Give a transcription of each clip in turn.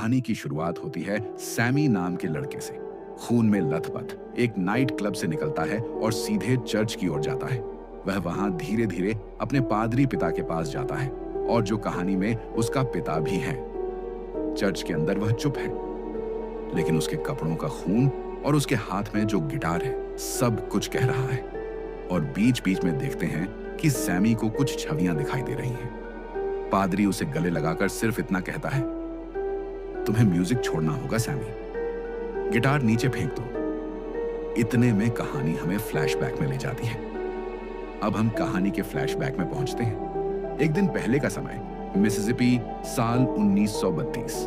कहानी की शुरुआत होती है सैमी नाम के लड़के से। खून में लथपथ एक नाइट क्लब से निकलता है और सीधे चर्च की ओर जाता है। वह वहां धीरे धीरे अपने पादरी पिता के पास जाता है और जो कहानी में उसका पिता भी है। चर्च के अंदर वह चुप है, लेकिन उसके कपड़ों का खून और उसके हाथ में जो गिटार है सब कुछ कह रहा है। और बीच बीच में देखते हैं कि सैमी को कुछ छवियां दिखाई दे रही हैं। पादरी उसे गले लगाकर सिर्फ इतना कहता है, तुम्हें म्यूजिक छोड़ना होगा सैमी, गिटार नीचे फेंक दो। इतने में कहानी हमें फ्लैशबैक में ले जाती है। अब हम कहानी के फ्लैशबैक में पहुंचते हैं। एक दिन पहले का समय, मिसिसिपी, साल 1932।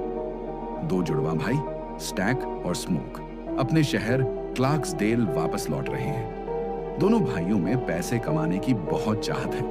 दो जुड़वा भाई स्टैक और स्मोक अपने शहर क्लार्क्सडेल वापस लौट रहे हैं। दोनों भाइयों में पैसे कमाने की बहुत चाहत है।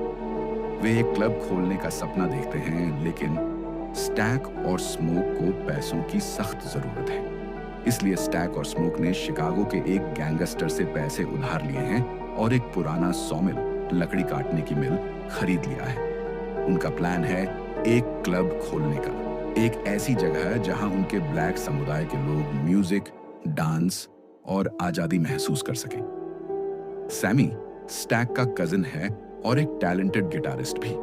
वे एक क्लब खोलने का सपना देखते हैं, लेकिन स्टैक और स्मोक को पैसों की सख्त जरूरत है। इसलिए स्टैक और स्मोक ने शिकागो के एक गैंगस्टर से पैसे उधार लिए हैं और एक पुराना सॉमिल, लकड़ी काटने की मिल, खरीद लिया है। उनका प्लान है एक क्लब खोलने का, एक ऐसी जगह जहां उनके ब्लैक समुदाय के लोग म्यूजिक, डांस और आजादी महसूस कर सकें। सैमी स्टैक का कजिन है और एक टैलेंटेड गिटारिस्ट भी।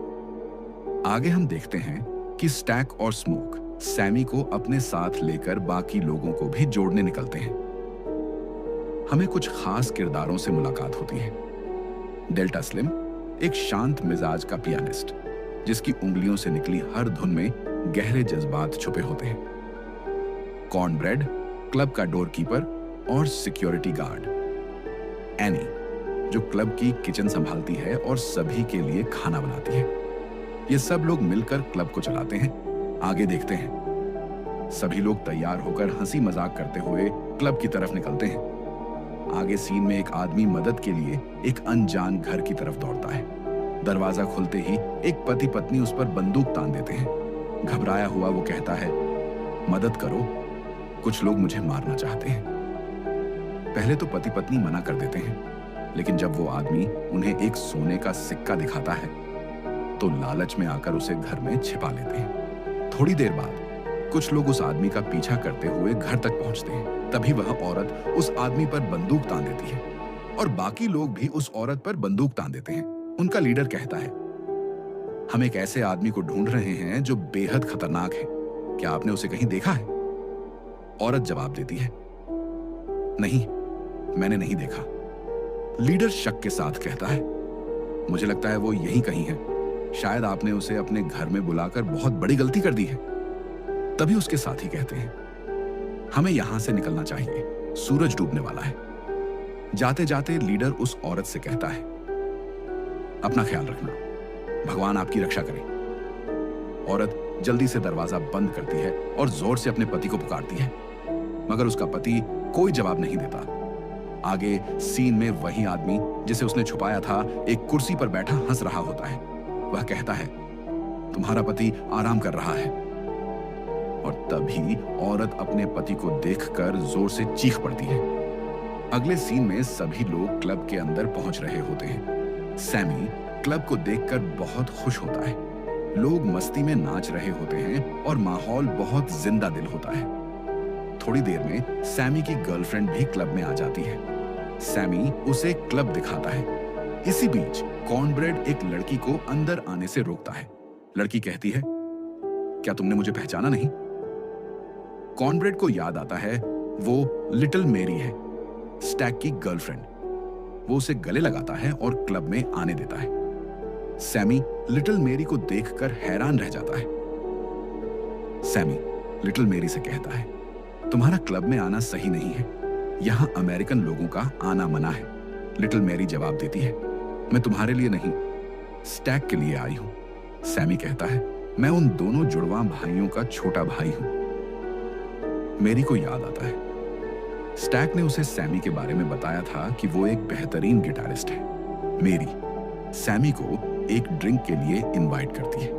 आगे हम देखते हैं कि स्टैक और स्मोक सैमी को अपने साथ लेकर बाकी लोगों को भी जोड़ने निकलते हैं। हमें कुछ खास किरदारों से मुलाकात होती है। डेल्टा स्लिम एक शांत मिजाज का पियानिस्ट, जिसकी उंगलियों से निकली हर धुन में गहरे जज्बात छुपे होते हैं। कॉर्नब्रेड क्लब का डोर कीपर और सिक्योरिटी गार्ड। एनी जो क्लब की किचन संभालती है और सभी के लिए खाना बनाती है। ये सब लोग मिलकर क्लब को चलाते हैं। आगे देखते हैं, सभी लोग तैयार होकर हंसी मजाक करते हुए क्लब की तरफ निकलते हैं। आगे सीन में एक आदमी मदद के लिए एक अनजान घर की तरफ दौड़ता है। दरवाजा खुलते ही एक पति पत्नी उस पर बंदूक तान देते हैं। घबराया हुआ वो कहता है, मदद करो, कुछ लोग मुझे मारना चाहते हैं। पहले तो पति पत्नी मना कर देते हैं, लेकिन जब वो आदमी उन्हें एक सोने का सिक्का दिखाता है तो लालच में आकर उसे घर में छिपा लेते हैं। थोड़ी देर बाद कुछ लोग उस आदमी का पीछा करते हुए घर तक पहुंचते हैं। तभी वह औरत उस आदमी पर बंदूक तान देती है और बाकी लोग भी उस औरत पर बंदूक तान देते हैं। उनका लीडर कहता है, हम एक ऐसे आदमी को ढूंढ रहे हैं जो बेहद खतरनाक है, क्या आपने उसे कहीं देखा है? औरत जवाब देती है, नहीं, मैंने नहीं देखा। लीडर शक के साथ कहता है, मुझे लगता है वो यहीं कहीं है, शायद आपने उसे अपने घर में बुलाकर बहुत बड़ी गलती कर दी है। तभी उसके साथी कहते हैं, हमें यहां से निकलना चाहिए, सूरज डूबने वाला है। जाते जाते लीडर उस औरत से कहता है, अपना ख्याल रखना, भगवान आपकी रक्षा करे। औरत जल्दी से दरवाजा बंद करती है और जोर से अपने पति को पुकारती है, मगर उसका पति कोई जवाब नहीं देता। आगे सीन में वही आदमी जिसे उसने छुपाया था एक कुर्सी पर बैठा हंस रहा होता है। वह कहता है, तुम्हारा पति आराम कर रहा है। और तभी औरत अपने पति को देखकर जोर से चीख पड़ती है। अगले सीन में सभी लोग क्लब के अंदर पहुंच रहे होते हैं। सैमी क्लब को देखकर बहुत खुश होता है। लोग मस्ती में नाच रहे होते हैं और माहौल बहुत जिंदा दिल होता है। थोड़ी देर में सैमी की गर्लफ्रेंड भी क्लब में आ जाती है। सैमी उसे क्लब दिखाता है। इसी बीच कॉर्नब्रेड एक लड़की को अंदर आने से रोकता है। लड़की कहती है, क्या तुमने मुझे पहचाना नहीं? कॉर्नब्रेड को याद आता है वो लिटिल मेरी है, स्टैक की गर्लफ्रेंड। वो उसे गले लगाता है और क्लब में आने देता है। सैमी लिटिल मेरी को देखकर हैरान रह जाता है। सैमी लिटिल मेरी से कहता है, तुम्हारा क्लब में आना सही नहीं है, यहां अमेरिकन लोगों का आना मना है। लिटिल मेरी जवाब देती है, मैं तुम्हारे लिए नहीं, स्टैक के लिए आई हूं। सैमी कहता है, मैं उन दोनों जुड़वा भाइयों का छोटा भाई हूं। मेरी को याद आता है, स्टैक ने उसे सैमी के बारे में बताया था कि वो एक बेहतरीन गिटारिस्ट है। मेरी सैमी को एक ड्रिंक के लिए इनवाइट करती है।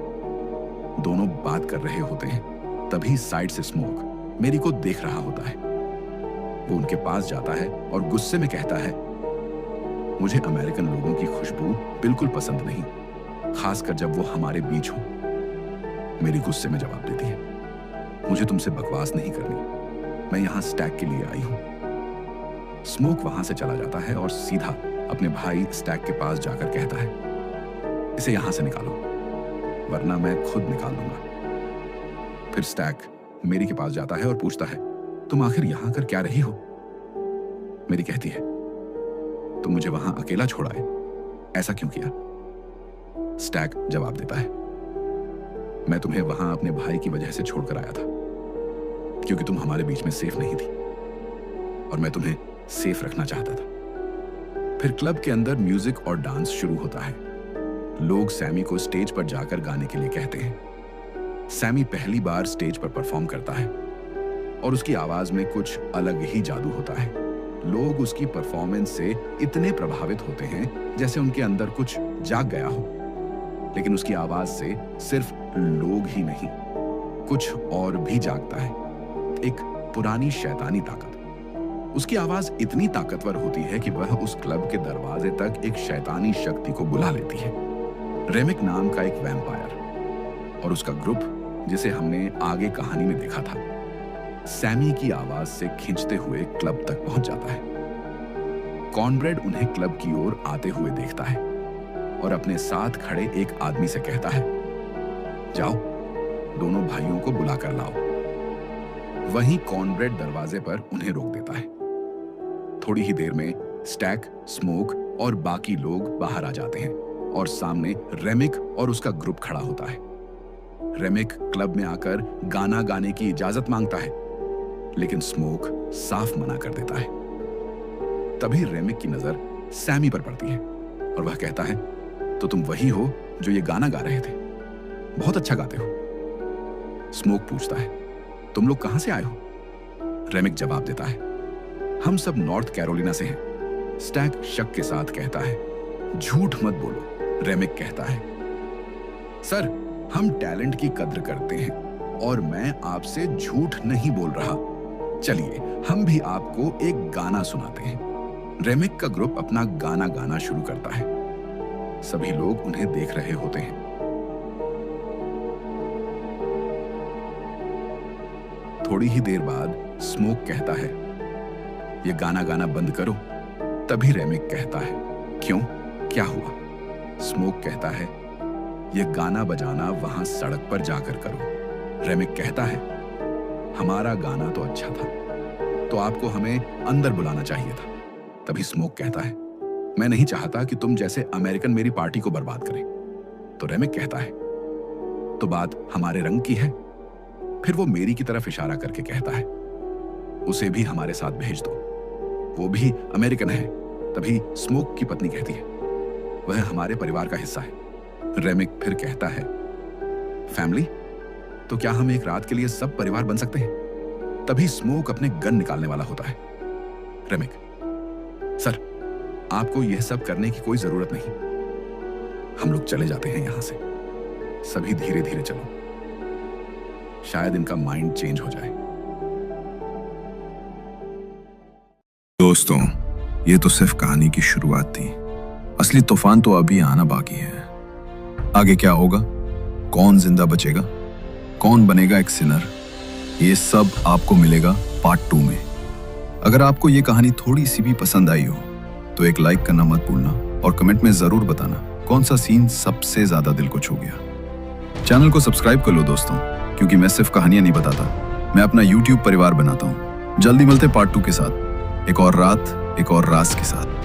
दोनों बात कर रहे होते हैं। तभी साइड से स्मोक मेरी को देख रहा होता है। वो उनके पास जाता है और गुस्से में कहता है, मुझे अमेरिकन लोगों की खुशबू बिल्कुल पसंद नहीं, खासकर जब वो हमारे बीच हो। मेरी गुस्से में जवाब देती है, मुझे तुमसे बकवास नहीं करनी, मैं यहाँ स्टैक के लिए आई हूँ। स्मोक वहां से चला जाता है और सीधा अपने भाई स्टैक के पास जाकर कहता है, इसे यहां से निकालो वरना मैं खुद निकाल लूंगा। फिर स्टैक मेरी के पास जाता है और पूछता है, तुम आखिर यहां कर क्या रही हो? मेरी कहती है, तुम मुझे वहां अकेला छोड़ाए, ऐसा क्यों किया? स्टैक जवाब देता है, मैं तुम्हें वहां अपने भाई की वजह से छोड़कर आया था, क्योंकि तुम हमारे बीच में सेफ नहीं थी और मैं तुम्हें सेफ रखना चाहता था। फिर क्लब के अंदर म्यूजिक और डांस शुरू होता है। लोग सैमी को स्टेज पर जाकर गाने के लिए कहते हैं। सैमी पहली बार स्टेज पर परफॉर्म करता है और उसकी आवाज में कुछ अलग ही जादू होता है। लोग उसकी परफॉर्मेंस से इतने प्रभावित होते हैं जैसे उनके अंदर कुछ जाग गया हो। लेकिन उसकी आवाज से सिर्फ लोग ही नहीं, कुछ और भी जागता है, एक पुरानी शैतानी ताकत। उसकी आवाज इतनी ताकतवर होती है कि वह उस क्लब के दरवाजे तक एक शैतानी शक्ति को बुला लेती है। रेमिक नाम का एक वैम्पायर और उसका ग्रुप, जिसे हमने आगे कहानी में देखा था, सैमी की आवाज से खींचते हुए क्लब तक पहुंच जाता है। कॉर्नब्रेड उन्हें क्लब की ओर आते हुए देखता है और अपने साथ खड़े एक आदमी से कहता है, जाओ दोनों भाइयों को बुलाकर लाओ। वहीं कॉर्नब्रेड दरवाजे पर उन्हें रोक देता है। थोड़ी ही देर में स्टैक, स्मोक और बाकी लोग बाहर आ जाते हैं और सामने रेमिक और उसका ग्रुप खड़ा होता है। रेमिक क्लब में आकर गाना गाने की इजाजत मांगता है, लेकिन स्मोक साफ मना कर देता है। तभी रेमिक की नजर सैमी पर पड़ती है और वह कहता है, तो तुम वही हो जो ये गाना गा रहे थे, बहुत अच्छा गाते हो। स्मोक पूछता है, तुम लोग कहां से आए हो? रेमिक जवाब देता है, हम सब नॉर्थ कैरोलिना से हैं। स्टैक शक के साथ कहता है, झूठ मत बोलो। रेमिक कहता है, सर हम टैलेंट की कद्र करते हैं और मैं आपसे झूठ नहीं बोल रहा। चलिए हम भी आपको एक गाना सुनाते हैं। रेमिक का ग्रुप अपना गाना गाना शुरू करता है। सभी लोग उन्हें देख रहे होते हैं। थोड़ी ही देर बाद स्मोक कहता है, ये गाना गाना बंद करो। तभी रेमिक कहता है, क्यों, क्या हुआ? स्मोक कहता है, ये गाना बजाना वहां सड़क पर जाकर करो। रेमिक कहता है, हमारा गाना तो अच्छा था, तो आपको हमें अंदर बुलाना चाहिए था। तभी स्मोक कहता है, मैं नहीं चाहता कि तुम जैसे अमेरिकन मेरी पार्टी को बर्बाद करें। तो रेमिक कहता है, तो बात हमारे रंग की है। फिर वो मेरी की तरफ इशारा करके कहता है, उसे भी हमारे साथ भेज दो, वो भी अमेरिकन है। तभी स्मोक की पत्नी कहती है, वह हमारे परिवार का हिस्सा है। रेमिक फिर कहता है, फैमिली? तो क्या हम एक रात के लिए सब परिवार बन सकते हैं? तभी स्मोक अपने गन निकालने वाला होता है। रेमिक, सर आपको यह सब करने की कोई जरूरत नहीं, हम लोग चले जाते हैं यहां से। सभी धीरे धीरे चलो, शायद इनका माइंड चेंज हो जाए। दोस्तों, ये तो सिर्फ कहानी की शुरुआत थी। असली तूफान तो अभी आना बाकी है। आगे क्या होगा, कौन जिंदा बचेगा, कौन बनेगा एक सिनर, ये सब आपको मिलेगा पार्ट 2 में। अगर आपको ये कहानी थोड़ी सी भी पसंद आई हो तो एक लाइक करना मत भूलना और कमेंट में जरूर बताना कौन सा सीन सबसे ज्यादा दिल को छू गया। चैनल को सब्सक्राइब कर लो दोस्तों, क्योंकि मैं सिर्फ कहानियां नहीं बताता, मैं अपना YouTube परिवार बनाता हूँ। जल्दी मिलते पार्ट 2 के साथ, एक और रात, एक और राज के साथ।